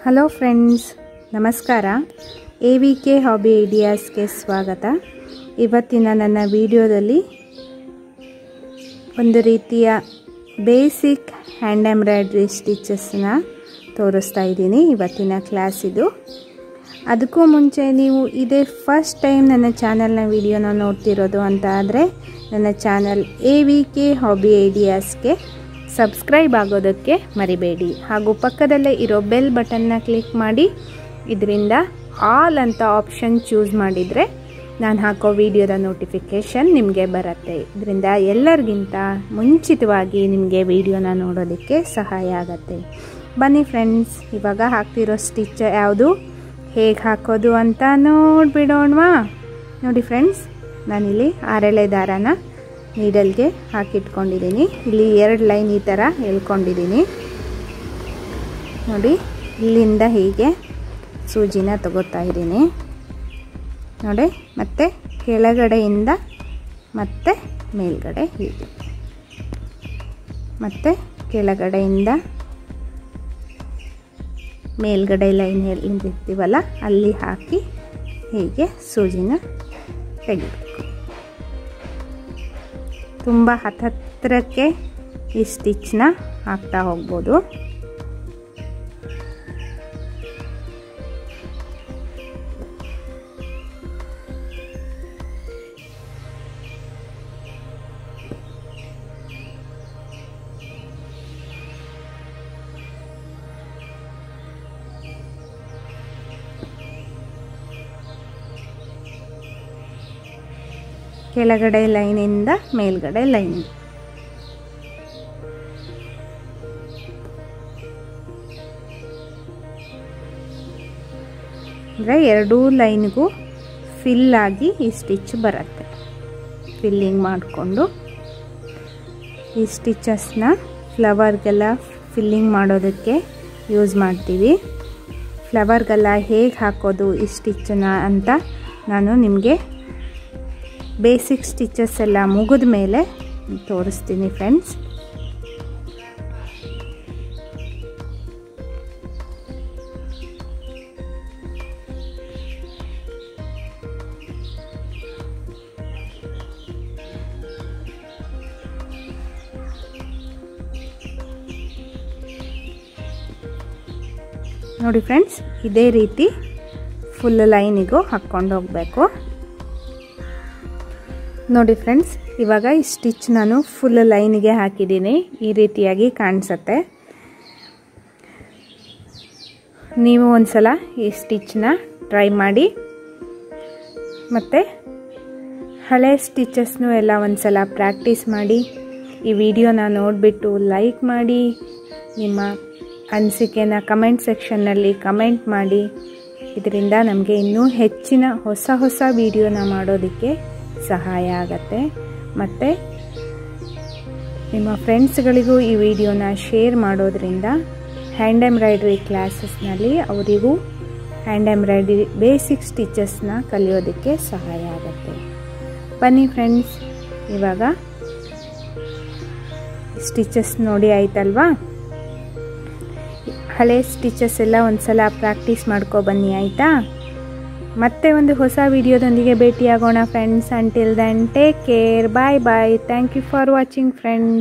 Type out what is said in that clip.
Hello friends, ನಮಸ್ಕಾರ. AVK hobby ಐಡಿಯಾಸ್ಗೆ ಸ್ವಾಗತ. ಇವತ್ತಿನ ನನ್ನ ವಿಡಿಯೋದಲ್ಲಿ ಒಂದು ರೀತಿಯ ಬೇಸಿಕ್ ಹ್ಯಾಂಡ್ ಎಂಬ್ರಾಯ್ಡ್ರಿ ಸ್ಟಿಚಸ್ನ ತೋರಿಸ್ತಾ ಇದ್ದೀನಿ. ಇವತ್ತಿನ ಕ್ಲಾಸ್ ಇದು. ಅದಕ್ಕೂ ಮುಂಚೆ ನೀವು ಇದೇ ಫಸ್ಟ್ ಟೈಮ್ ನನ್ನ ಚಾನಲ್ನ ವಿಡಿಯೋನ ನೋಡ್ತಿರೋದು ಅಂತ ಆದರೆ ನನ್ನ ಚಾನಲ್ AVK ಹಾಬಿ ಐಡಿಯಾಸ್ಗೆ ಸಬ್ಸ್ಕ್ರೈಬ್ ಆಗೋದಕ್ಕೆ ಮರಿಬೇಡಿ. ಹಾಗೂ ಪಕ್ಕದಲ್ಲೇ ಇರೋ ಬೆಲ್ ಬಟನ್ನ ಕ್ಲಿಕ್ ಮಾಡಿ ಇದರಿಂದ ಆಲ್ ಅಂತ ಆಪ್ಷನ್ ಚೂಸ್ ಮಾಡಿದರೆ ನಾನು ಹಾಕೋ ವಿಡಿಯೋದ ನೋಟಿಫಿಕೇಷನ್ ನಿಮಗೆ ಬರುತ್ತೆ. ಇದರಿಂದ ಎಲ್ಲರಿಗಿಂತ ಮುಂಚಿತವಾಗಿ ನಿಮಗೆ ವಿಡಿಯೋನ ನೋಡೋದಕ್ಕೆ ಸಹಾಯ ಆಗುತ್ತೆ. ಬನ್ನಿ ಫ್ರೆಂಡ್ಸ್, ಇವಾಗ ಹಾಕ್ತಿರೋ ಸ್ಟಿಚ್ ಯಾವುದು, ಹೇಗೆ ಹಾಕೋದು ಅಂತ ನೋಡಿಬಿಡೋಣವಾ. ನೋಡಿ ಫ್ರೆಂಡ್ಸ್, ನಾನಿಲ್ಲಿ 6 ಎಳೆ ದಾರಾನ ನೀಡಲ್ಗೆ ಹಾಕಿಟ್ಕೊಂಡಿದ್ದೀನಿ. ಇಲ್ಲಿ 2 ಲೈನ್ ಈ ಥರ ಎಳ್ಕೊಂಡಿದ್ದೀನಿ. ನೋಡಿ, ಇಲ್ಲಿಂದ ಹೀಗೆ ಸೂಜಿನ ತಗೋತಾ ಇದ್ದೀನಿ ನೋಡಿ. ಮತ್ತು ಕೆಳಗಡೆಯಿಂದ ಮತ್ತೆ ಮೇಲ್ಗಡೆ ಹೀಗೆ, ಮತ್ತು ಕೆಳಗಡೆಯಿಂದ ಮೇಲ್ಗಡೆ ಲೈನ್ ಎಲ್ಲಿರ್ತೀವಲ್ಲ ಅಲ್ಲಿ ಹಾಕಿ ಹೀಗೆ ಸೂಜಿನ ತೆಗಿಬೇಕು. ತುಂಬ ಹತ್ತಿರಕ್ಕೆ ಈ ಸ್ಟಿಚ್ನ ಹಾಕ್ತಾ ಹೋಗ್ಬೋದು. ಕೆಳಗಡೆ ಲೈನಿಂದ ಮೇಲ್ಗಡೆ ಲೈನ್. ಅಂದರೆ 2 ಲೈನ್ಗೂ ಫಿಲ್ ಆಗಿ ಈ ಸ್ಟಿಚ್ ಬರುತ್ತೆ. ಫಿಲ್ಲಿಂಗ್ ಮಾಡಿಕೊಂಡು ಈ ಸ್ಟಿಚಸ್ನ ಫ್ಲವರ್ಗೆಲ್ಲ ಫಿಲ್ಲಿಂಗ್ ಮಾಡೋದಕ್ಕೆ ಯೂಸ್ ಮಾಡ್ತೀವಿ. ಫ್ಲವರ್ಗೆಲ್ಲ ಹೇಗೆ ಹಾಕೋದು ಈ ಸ್ಟಿಚ್ಚನ್ನ ಅಂತ ನಾನು ನಿಮಗೆ ಬೇಸಿಕ್ ಸ್ಟಿಚಸ್ ಎಲ್ಲ ಮುಗಿದ ಮೇಲೆ ತೋರಿಸ್ತೀನಿ ಫ್ರೆಂಡ್ಸ್. ನೋಡಿ ಫ್ರೆಂಡ್ಸ್, ಇದೇ ರೀತಿ ಫುಲ್ ಲೈನಿಗೂ ಹಾಕ್ಕೊಂಡು ಹೋಗಬೇಕು. ನೋಡಿ ಫ್ರೆಂಡ್ಸ್, ಇವಾಗ ಈ ಸ್ಟಿಚ್ ನಾನು ಫುಲ್ ಲೈನಿಗೆ ಹಾಕಿದ್ದೀನಿ. ಈ ರೀತಿಯಾಗಿ ಕಾಣಿಸುತ್ತೆ. ನೀವು ಒಂದ್ಸಲ ಈ ಸ್ಟಿಚ್ನ ಟ್ರೈ ಮಾಡಿ. ಮತ್ತು ಹಳೆ ಸ್ಟಿಚಸ್ನು ಎಲ್ಲ ಒಂದ್ಸಲ ಪ್ರಾಕ್ಟೀಸ್ ಮಾಡಿ. ಈ ವಿಡಿಯೋನ ನೋಡಿಬಿಟ್ಟು ಲೈಕ್ ಮಾಡಿ. ನಿಮ್ಮ ಅನಿಸಿಕೆನ ಕಮೆಂಟ್ ಸೆಕ್ಷನ್ನಲ್ಲಿ ಕಮೆಂಟ್ ಮಾಡಿ. ಇದರಿಂದ ನಮಗೆ ಇನ್ನೂ ಹೆಚ್ಚಿನ ಹೊಸ ವಿಡಿಯೋನ ಮಾಡೋದಕ್ಕೆ ಸಹಾಯ ಆಗತ್ತೆ. ಮತ್ತು ನಿಮ್ಮ ಫ್ರೆಂಡ್ಸ್ಗಳಿಗೂ ಈ ವಿಡಿಯೋನ ಶೇರ್ ಮಾಡೋದ್ರಿಂದ ಹ್ಯಾಂಡ್ ಎಂಬ್ರಾಯ್ಡ್ರಿ ಕ್ಲಾಸಸ್ನಲ್ಲಿ ಅವರಿಗೂ ಹ್ಯಾಂಡ್ ಎಂಬ್ರಾಯ್ಡ್ರಿ ಬೇಸಿಕ್ ಸ್ಟಿಚಸ್ನ ಕಲಿಯೋದಕ್ಕೆ ಸಹಾಯ ಆಗುತ್ತೆ. ಬನ್ನಿ ಫ್ರೆಂಡ್ಸ್, ಇವಾಗ ಸ್ಟಿಚಸ್ ನೋಡಿ ಆಯ್ತಲ್ವಾ. ಹಳೆ ಸ್ಟಿಚಸ್ ಎಲ್ಲ ಒಂದ್ಸಲ ಪ್ರಾಕ್ಟೀಸ್ ಮಾಡ್ಕೊ ಬನ್ನಿ, ಆಯಿತಾ. ಮತ್ತೆ ಒಂದು ಹೊಸ ವಿಡಿಯೋದೊಂದಿಗೆ ಭೇಟಿಯಾಗೋಣ friends. Until then take care, bye bye. Thank you for watching friends.